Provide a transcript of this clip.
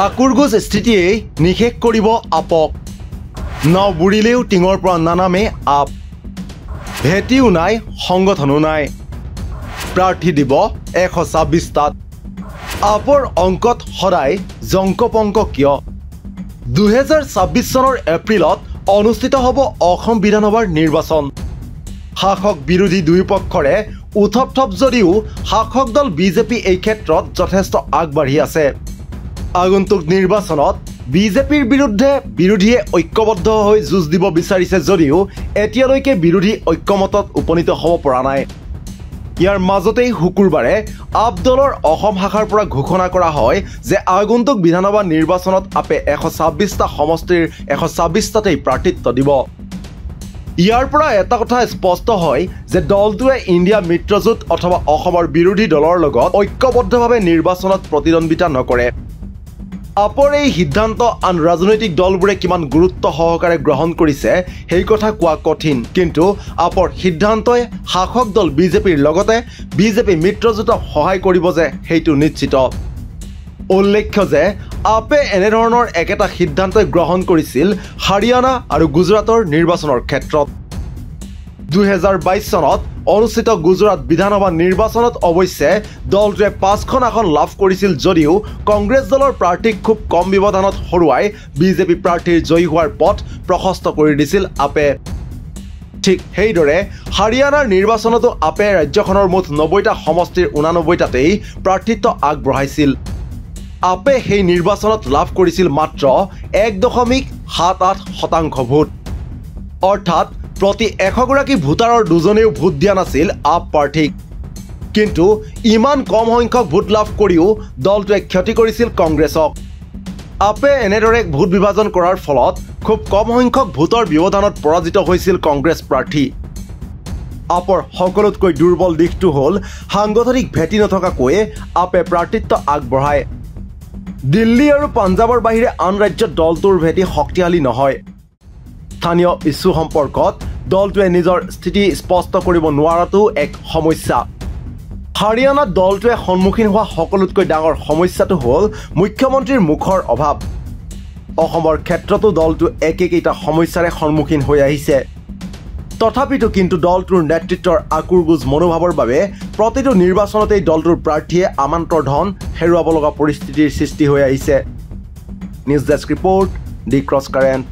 আকুৰগুজ স্থিতিয়ে নিষেধ কৰিব আপক নাও বুৰিলেও টিঙৰ পৰা নানামে আপ ভেটিও নাই সংগঠনো নাই প্ৰাৰ্থী দিব 126টাত আপৰ অংকত সদায় জংকপংক কিয় 2026 চনৰ এপ্ৰিলত অনুষ্ঠিত হ'ব অসম বিধানসভাৰ নিৰ্বাচন শাসক বিৰোধী দুই পক্ষৰে উথপথপ যদিও শাসক দল বিজেপি এই ক্ষেত্ৰত যথেষ্ট আগবাঢ়ি আছে আগন্তুক নিৰ্বাচনত বিজেপিৰ বিৰুদ্ধে বিৰোধীয়ে ঐক্যবদ্ধ হৈ যুঁজ দিব বিচাৰিছে যদিও এতিয়ালৈকে বিৰোধী ঐক্যমতত উপনীত হ'ব পৰা নাই ইয়াৰ মাজতেই শুকুৰবাৰে আপ দলৰ অসম শাখাৰ পৰা ঘোষণা কৰা হয় যে আগন্তুক বিধানসভা নিৰ্বাচনত আপে 126টা সমষ্টিৰ 126টাতেই প্ৰাৰ্থিত্ব দিব ইয়াৰ পৰা এটা কথা স্পষ্ট হয় যে দলটোৱে ইণ্ডিয়া মিত্ৰজোঁট অথবা অসমৰ বিৰোধী দলৰ লগত ঐক্যবদ্ধভাৱে নিৰ্বাচনত প্ৰতিদ্বন্দ্বিতা নকৰে আপৰ এই সিদ্ধান্ত আন ৰাজনৈতিক দলবোৰে কিমান গুৰুত্ব সহকাৰে গ্ৰহণ কৰিছে সেই কথা কোৱা কঠিন কিন্তু আপৰ সিদ্ধান্তই শাসক দল বিজেপিৰ লগতে বিজেপি মিত্ৰজোঁটক সহায় কৰিব যে সেইটো নিশ্চিত উল্লেখ্য যে আপে এনেধৰণৰ একেটা সিদ্ধান্তই গ্ৰহণ কৰিছিল হাৰিয়ানা আৰু গুজৰাটৰ নিৰ্বাচনৰ ক্ষেত্ৰত 2022 চনত অনুষ্ঠিত গুজৰাট বিধানসভা নিৰ্বাচনত অৱশ্যে দলটোৱে 5খন আসন লাভ কৰিছিল যদিও কংগ্ৰেছ দলৰ প্ৰাৰ্থীক খুব কম ব্যৱধানত হৰুৱাই বিজেপি প্ৰাৰ্থীৰ জয়ী হোৱাৰ পথ প্ৰশস্ত কৰি দিছিল আপে ঠিক সেইদৰে হাৰিয়ানাৰ নিৰ্বাচনতো আপে ৰাজ্যখনৰ মুঠ 90টা সমষ্টিৰ 89টাতেই প্ৰাৰ্থিত্ব আগবঢ়াইছিল আপে সেই নিৰ্বাচনত লাভ কৰিছিল মাত্ৰ 1.78% ভোট অৰ্থাৎ প্ৰতি 100 গৰাকী ভোটাৰৰ দুজনেও ভোট দিয়া নাছিল আপ প্ৰাৰ্থীক কিন্তু ইমান কম সংখ্যক ভোট লাভ কৰিও দলটোৱে ক্ষতি কৰিছিল কংগ্ৰেছক আপে এনেদৰে ভোট বিভাজন কৰাৰ ফলত খুব কম সংখ্যক ভোটৰ ব্যৱধানত পৰাজিত হৈছিল কংগ্ৰেছ প্ৰাৰ্থী আপৰ সকলোতকৈ দুৰ্বল দিশটো হ'ল সাংগঠনিক ভেটি নথকাকৈ আপে প্ৰাৰ্থিত্ব আগবঢ়ায় দিল্লী আৰু পাঞ্জাবৰ বাহিৰে আন ৰাজ্যত দলটোৰ ভেটি শক্তিশালী নহয় স্থানীয় ইস্যু সম্পৰ্কত দলটোৱে নিজৰ স্থিতি স্পষ্ট কৰিব নোৱাৰাটো এক সমস্যা হাৰিয়ানাত দলটোৱে সন্মুখীন হোৱা সকলোতকৈ ডাঙৰ সমস্যাটো হ'ল মুখ্যমন্ত্ৰীৰ মুখৰ অভাৱ অসমৰ ক্ষেত্ৰতো দলটো একেকেইটা সমস্যাৰে সন্মুখীন হৈ আহিছে তথাপিতো কিন্তু দলটোৰ নেতৃত্বৰ আকুৰগুজ মনোভাৱৰ বাবে প্ৰতিটো নিৰ্বাচনতেই দলটোৰ প্ৰাৰ্থীয়ে আমান্তৰ ধন হেৰুৱাব লগা পৰিস্থিতিৰ সৃষ্টি হৈ আহিছে নিউজ ডেস্ক ৰিপৰ্ট দি ক্ৰছ কাৰেণ্ট